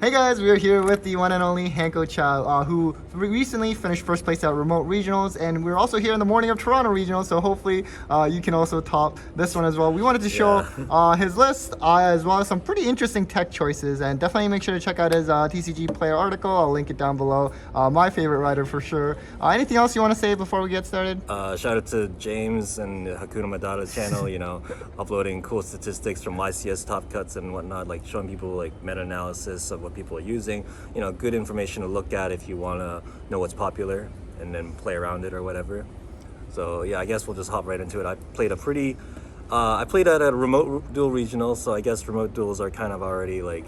Hey guys, we are here with the one and only Hanko Chow, who recently finished first place at Remote Regionals, and we're also here in the morning of Toronto Regionals, so hopefully you can also top this one as well. We wanted to show his list as well as some pretty interesting tech choices, and definitely make sure to check out his TCG player article. I'll link it down below. My favorite writer for sure. Anything else you want to say before we get started? Shout out to James and Hakuna Matata channel, you know, uploading cool statistics from YCS top cuts and whatnot, like showing people like meta-analysis of what people are using, you know, good information to look at if you want to know what's popular and then play around it or whatever. So yeah, I guess we'll just hop right into it. I played at a remote duel regional, so I guess remote duels are kind of already like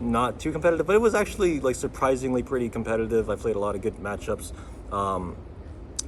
not too competitive, but it was actually like surprisingly pretty competitive. I played a lot of good matchups,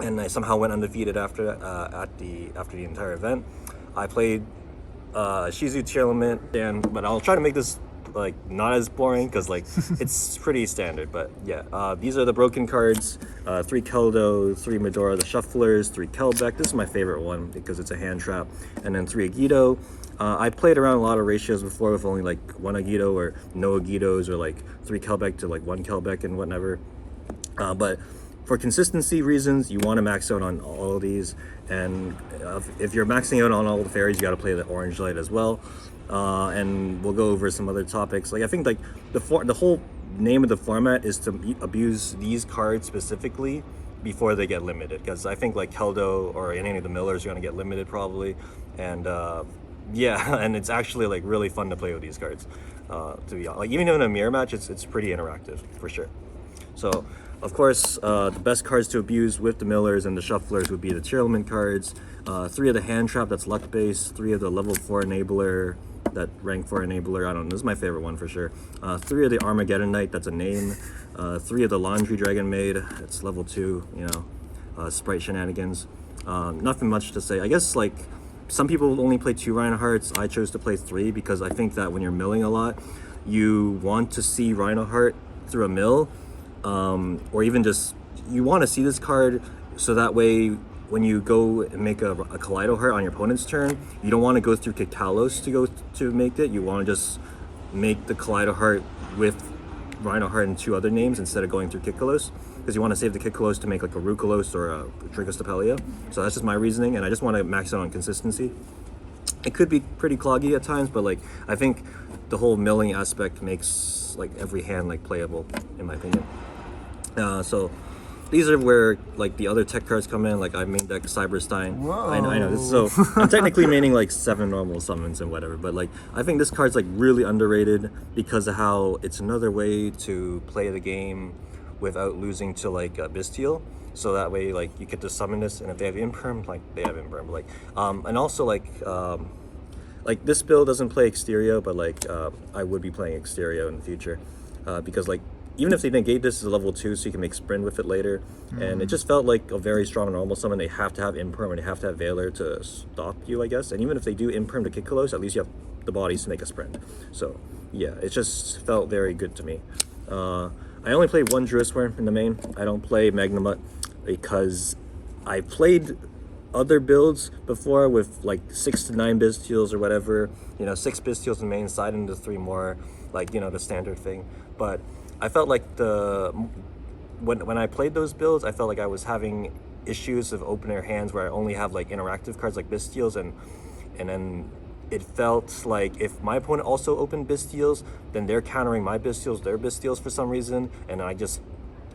and I somehow went undefeated after the entire event. I played Shizu Tearlaments, but I'll try to make this like not as boring because like it's pretty standard. But yeah, these are the broken cards: 3 Keldo, 3 Medora the Shufflers, 3 Kelbeck. This is my favorite one because it's a hand trap, and then 3 Agito. I played around a lot of ratios before with only like 1 Agito or no Agitos, or like 3 Kelbeck to like 1 Kelbeck and whatever. But for consistency reasons, you want to max out on all of these, and if you're maxing out on all the fairies, you got to play the orange light as well. And we'll go over some other topics. Like I think like the whole name of the format is to abuse these cards specifically before they get limited, because I think like Keldo or any of the Millers are going to get limited probably, and yeah, and it's actually like really fun to play with these cards. To be honest, like even in a mirror match, it's pretty interactive for sure. So of course, the best cards to abuse with the Millers and the Shufflers would be the Tearlaments cards, 3 of the hand trap that's luck based, 3 of the level 4 enabler, that rank 4 enabler, I don't know, this is my favorite one for sure, 3 of the Armageddon Knight, that's a name, 3 of the Laundry Dragon Maid, it's level 2, you know, sprite shenanigans. Nothing much to say. I guess like some people only play 2 Rhinohearts. I chose to play 3 because I think that when you're milling a lot, you want to see Rhinoheart through a mill, or even just you want to see this card so that way when you go and make a Kaleido Heart on your opponent's turn, you don't want to go through Kikalos to make it. You want to just make the Kaleido Heart with Rhinoheart and 2 other names instead of going through Kikalos, because you want to save the Kikalos to make like a Rukalos or a Trigostapelia. So that's just my reasoning, and I just want to max out on consistency. It could be pretty cloggy at times, but like I think the whole milling aspect makes like every hand like playable, in my opinion. So these are where like the other tech cards come in. Like I main deck Stein. I know this. So I'm technically maining like 7 normal summons and whatever, but like I think this card's like really underrated because of how it's another way to play the game without losing to like Bestial. So that way like you get to summon this, and if they have imperm, like they have imperm. Like and also like this build doesn't play Exterio, but like I would be playing Exterio in the future because like even if they negate this as a level 2, so you can make sprint with it later, and it just felt like a very strong normal summon. They have to have imperm and they have to have Valor to stop you, I guess. And even if they do imperm to Kikalos, at least you have the bodies to make a sprint. So yeah, it just felt very good to me. I only played 1 Druisworm in the main. I don't play Magnamut because I played other builds before with like 6 to 9 Bestials or whatever, you know, 6 Bestials in main side into 3 more, like, you know, the standard thing. But I felt like when I played those builds, I felt like I was having issues of opener hands where I only have like interactive cards like Bestials, and then it felt like if my opponent also opened Bestials, then they're countering my Bestials, their Bestials for some reason, and I just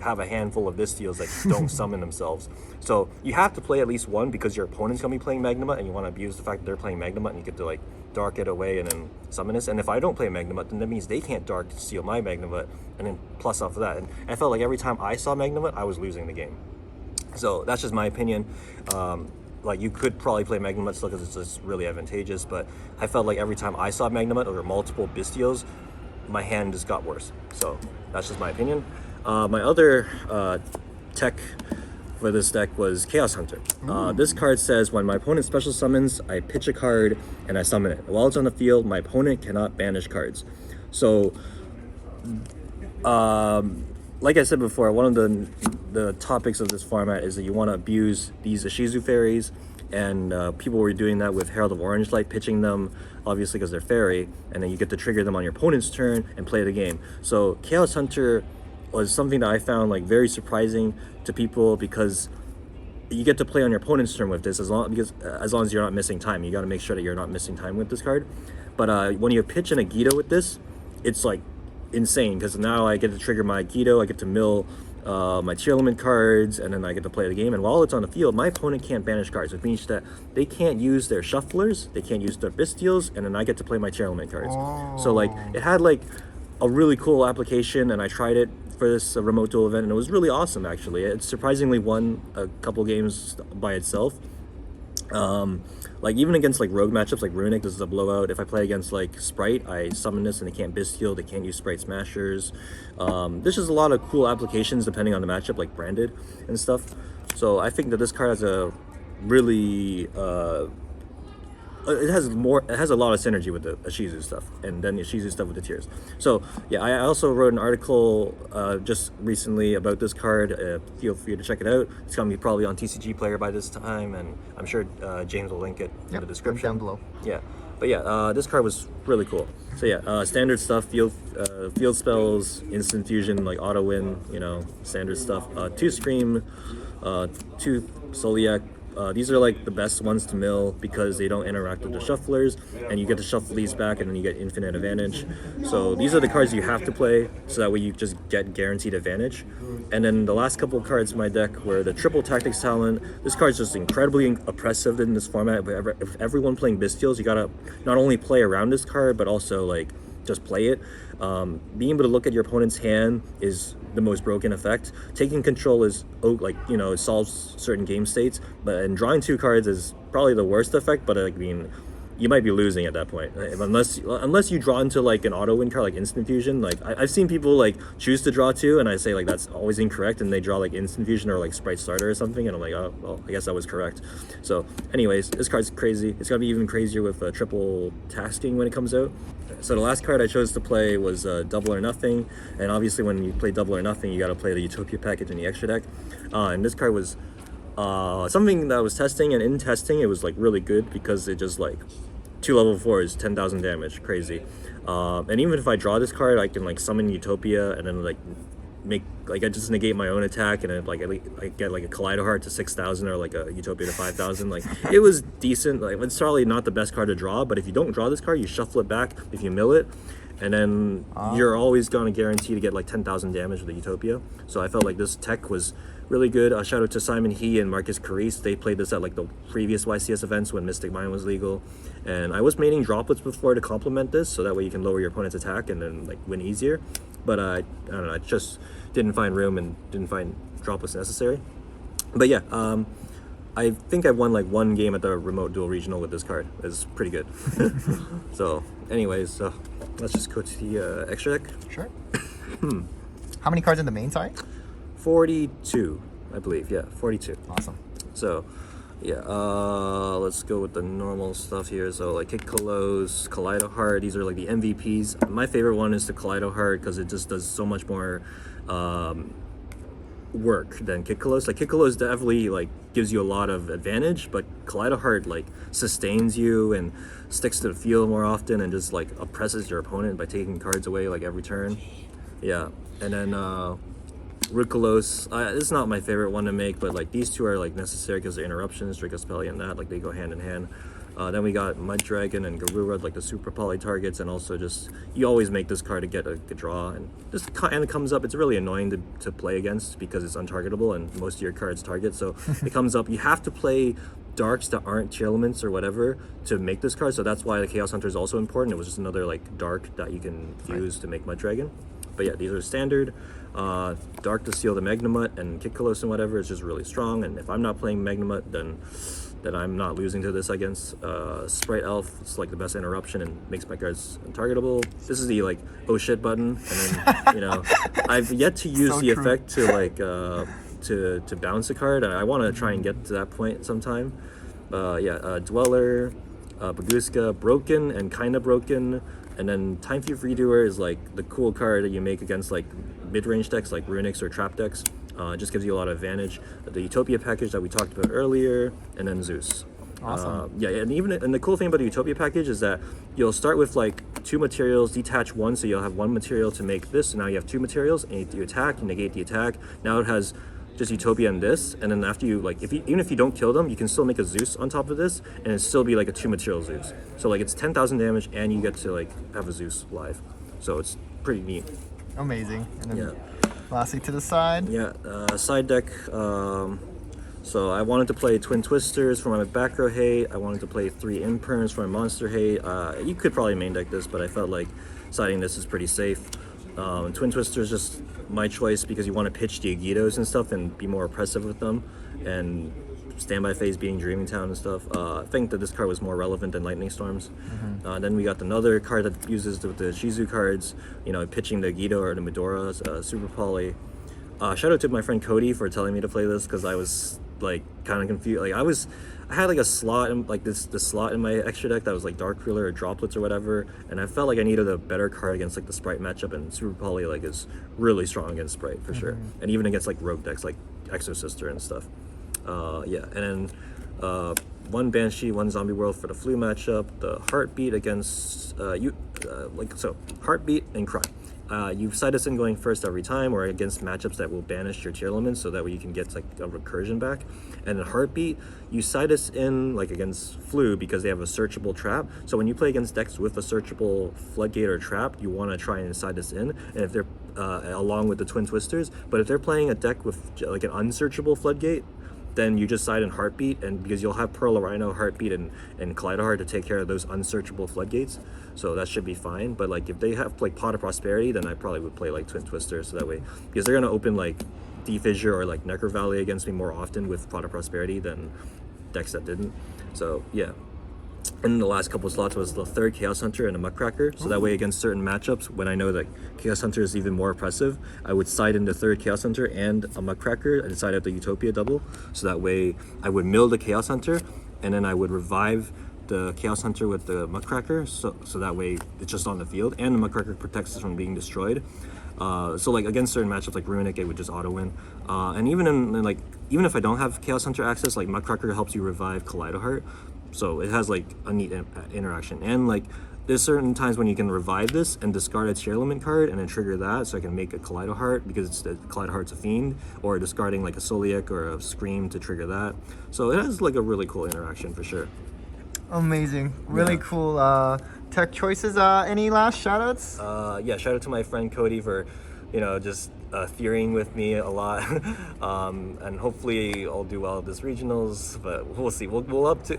have a handful of Bestials that don't summon themselves. So you have to play at least 1 because your opponent's gonna be playing Magnamut, and you want to abuse the fact that they're playing Magnamut, and you get to like dark it away and then summon this. And if I don't play Magnamut, then that means they can't dark to steal my Magnamut, and then plus off of that. And I felt like every time I saw Magnamut, I was losing the game. So that's just my opinion. Like you could probably play Magnamut still because it's just really advantageous, but I felt like every time I saw Magnamut or multiple Bestials, my hand just got worse. So that's just my opinion. My other tech for this deck was Chaos Hunter. This card says when my opponent special summons, I pitch a card and I summon it. While it's on the field, my opponent cannot banish cards. So, like I said before, one of the topics of this format is that you want to abuse these Ishizu fairies and people were doing that with Herald of Orange Light, pitching them, obviously because they're fairy, and then you get to trigger them on your opponent's turn and play the game. So Chaos Hunter was something that I found like very surprising to people, because you get to play on your opponent's turn with this as long as you're not missing time. You got to make sure that you're not missing time with this card. But when you pitch an Agito with this, it's like insane, because now I get to trigger my Agito, I get to mill my Tearlaments cards, and then I get to play the game. And while it's on the field, my opponent can't banish cards, which means that they can't use their shufflers, they can't use their Bystials, and then I get to play my Tearlaments cards. So like it had like a really cool application, and I tried it for this remote duel event, and it was really awesome actually. It surprisingly won a couple games by itself. Like even against like rogue matchups like Runic, this is a blowout. If I play against like Sprite, I summon this and they can't Bystial, they can't use Sprite Smashers. There's just a lot of cool applications depending on the matchup, like Branded and stuff. So I think that this card has a really it has a lot of synergy with the Ishizu stuff, and then the Ishizu stuff with the tiers. So yeah, I also wrote an article just recently about this card. Feel free to check it out. It's gonna be probably on TCG Player by this time, and I'm sure James will link it in the description down below. Yeah, but yeah, this card was really cool. So yeah, standard stuff, field spells, instant fusion, like auto win, you know, standard stuff. 2 Scream, 2 Soliak. These are like the best ones to mill because they don't interact with the shufflers, and you get to shuffle these back and then you get infinite advantage. So these are the cards you have to play, so that way you just get guaranteed advantage. And then the last couple of cards in my deck were the triple tactics talent. This card's just incredibly oppressive in this format. If everyone playing Bystials, you gotta not only play around this card but also like just play it. Being able to look at your opponent's hand is the most broken effect. Taking control is like, you know, it solves certain game states, and drawing 2 cards is probably the worst effect. But I mean, you might be losing at that point unless you draw into like an auto win card like instant fusion. Like I've seen people like choose to draw 2, and I say like that's always incorrect, and they draw like instant fusion or like Sprite Starter or something, and I'm like, oh well, I guess that was correct. So anyways, this card's crazy. It's gonna be even crazier with triple tasking when it comes out. So the last card I chose to play was Double or Nothing, and obviously when you play Double or Nothing, you got to play the Utopia package in the extra deck. And this card was something that I was testing, and in testing it was like really good because it just like 2 level 4s, 10,000 damage, crazy. And even if I draw this card, I can like summon Utopia and then like make like I just negate my own attack, and then like I get like a Kaleido Heart to 6,000 or like a Utopia to 5,000. Like it was decent. Like it's probably not the best card to draw, but if you don't draw this card, you shuffle it back if you mill it, and then you're always gonna guarantee to get like 10,000 damage with the Utopia. So I felt like this tech was really good. Shout out to Simon He and Marcus Carice. They played this at like the previous YCS events when Mystic Mine was legal, and I was maining droplets before to complement this, so that way you can lower your opponent's attack and then like win easier. But I don't know, I just didn't find room and didn't find droplets necessary. But yeah, I think I won like 1 game at the remote duel regional with this card. It's pretty good. So anyways, let's just go to the extra deck. Sure. How many cards in the main side? 42, I believe. Yeah, 42. Awesome. So yeah, let's go with the normal stuff here. So like Kid Kalos, Kaleido Heart, these are like the MVPs. My favorite one is the Kaleido Heart because it just does so much more work than Kid Kalos. Like Kid Kalos definitely like gives you a lot of advantage, but Kaleido Heart like sustains you and sticks to the field more often and just like oppresses your opponent by taking cards away like every turn. Yeah, and then Rukalos, it's not my favorite one to make, but like these 2 are like necessary because they're interruptions, Dracospelli and that, like they go hand in hand. Then we got Mud Dragon and Garura, like the super poly targets, and also just, you always make this card to get a good draw, and this kind of comes up, it's really annoying to play against because it's untargetable and most of your cards target, so it comes up, you have to play darks that aren't Tearlaments or whatever to make this card, so that's why the Chaos Hunter is also important. It was just another like dark that you can use to make Mud Dragon. But yeah, these are standard. Dark to seal the Magnamut and Kid Kalos and whatever is just really strong, and if I'm not playing Magnamut, then I'm not losing to this against Sprite Elf. It's like the best interruption and makes my cards untargetable. This is the like oh shit button, and then you know I've yet to use the effect to like to bounce a card, and I want to try and get to that point sometime. Dweller, Baguska, Broken and Kinda Broken, and then Time Thief Redoer is like the cool card that you make against like mid-range decks like Runics or Trap decks. It just gives you a lot of advantage. The Utopia package that we talked about earlier, and then Zeus. Awesome. Yeah, and the cool thing about the Utopia package is that you'll start with like 2 materials, detach 1, so you'll have 1 material to make this. So now you have 2 materials, and you attack, you negate the attack. Now it has just Utopia and this, and then after you like, even if you don't kill them, you can still make a Zeus on top of this, and it still be like a 2 material Zeus. So like it's 10,000 damage, and you get to like have a Zeus live. So it's pretty neat. Amazing. And then Yeah. lastly to the side. Yeah, side deck. So I wanted to play Twin Twisters for my back row hate. I wanted to play 3 Imperms for my monster hate. You could probably main deck this, but I felt like siding this is pretty safe. Twin Twisters just my choice because you want to pitch the Agitos and stuff and be more oppressive with them. And standby phase being Dreaming Town and stuff. I think that this card was more relevant than Lightning Storms. Then we got another card that uses the Shizu cards, you know, pitching the Agito or the Medora, Super Poly. Shout out to my friend Cody for telling me to play this because I was like kind of confused. Like I had like a slot in like this slot in my extra deck that was like Dark Ruler or Droplets or whatever, and I felt like I needed a better card against like the Sprite matchup, and Super Poly like is really strong against Sprite for sure, and even against like rogue decks like Exo Sister and stuff. Yeah, and then 1 Banshee, 1 Zombie World for the Flu matchup. The Heartbeat against Heartbeat and Crime. You side us in going first every time, or against matchups that will banish your Tearlaments, so that way you can get like a recursion back. And in Heartbeat, you side us in like against Flu because they have a searchable trap. So when you play against decks with a searchable Floodgate or trap, you want to try and side us in. And if they're along with the Twin Twisters, but if they're playing a deck with like an unsearchable Floodgate, then you just side in Heartbeat, and because you'll have Pearl Rhino, Heartbeat, and Kaleidoheart to take care of those unsearchable Floodgates, so that should be fine. But like if they have like Pot of Prosperity, then I probably would play like Twin Twister, so that way, because they're gonna open like D-Fissure or like Necro Valley against me more often with Pot of Prosperity than decks that didn't. So yeah. And the last couple of slots was the 3rd Chaos Hunter and a Muckracker. So that way against certain matchups, when I know that Chaos Hunter is even more oppressive, I would side in the 3rd Chaos Hunter and a Muckracker and side out the Utopia double. So that way I would mill the Chaos Hunter, and then I would revive the Chaos Hunter with the Muckracker. So that way it's just on the field, and the Muckracker protects us from being destroyed. So like against certain matchups like Runic, it would just auto win. And even if I don't have Chaos Hunter access, like Muckracker helps you revive Kaleidoheart. So it has like a neat interaction, and like there's certain times when you can revive this and discard a Tearlament card and then trigger that, so I can make a Kaleidoheart because Kaleidoheart's a fiend, or discarding like a Soliac or a Scream to trigger that. So it has like a really cool interaction for sure. Amazing. Really cool tech choices. Any last shoutouts? Yeah, shout out to my friend Cody for, you know, just theorying with me a lot, and hopefully I'll do well at this regionals, but we'll see. We'll have to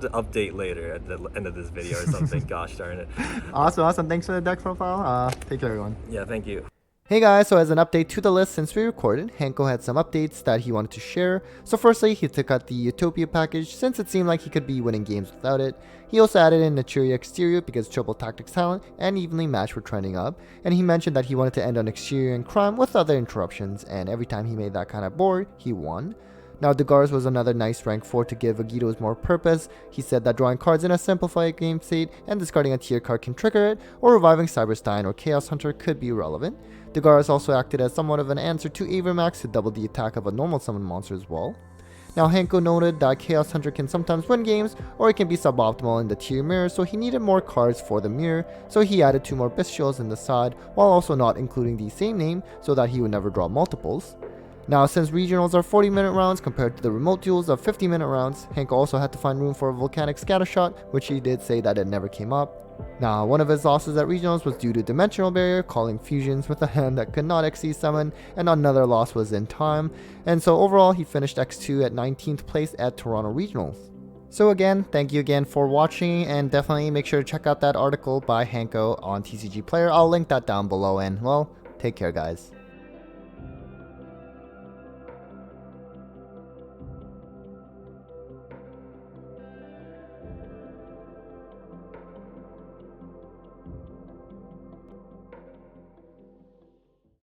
update later at the end of this video or something. Gosh darn it. Awesome. Thanks for the deck profile. Take care, everyone. Yeah, thank you. Hey guys, so as an update to the list since we recorded, Hanko had some updates that he wanted to share. So firstly, he took out the Utopia package since it seemed like he could be winning games without it. He also added in the Cheery exterior because Triple Tactics talent and evenly matched were trending up. And he mentioned that he wanted to end on exterior and crime with other interruptions, and every time he made that kind of board, he won. Now, Degar's was another nice rank 4 to give Agitos more purpose. He said that drawing cards in a simplified game state and discarding a tier card can trigger it, or reviving Stein or Chaos Hunter could be relevant. Degar's also acted as somewhat of an answer to Avermax to double the attack of a normal summon monster as well. Now, Hanko noted that Chaos Hunter can sometimes win games, or it can be suboptimal in the tier mirror, so he needed more cards for the mirror, so he added 2 more Bestials in the side, while also not including the same name, so that he would never draw multiples. Now, since regionals are 40-minute rounds compared to the remote duels of 50-minute rounds, Hanko also had to find room for a Volcanic Scattershot, which he did say that it never came up. Now, one of his losses at regionals was due to Dimensional Barrier, calling fusions with a hand that could not XC summon, and another loss was in time, and so overall he finished X2 at 19th place at Toronto Regionals. So again, thank you again for watching, and definitely make sure to check out that article by Hanko on TCG Player. I'll link that down below, and well, take care guys.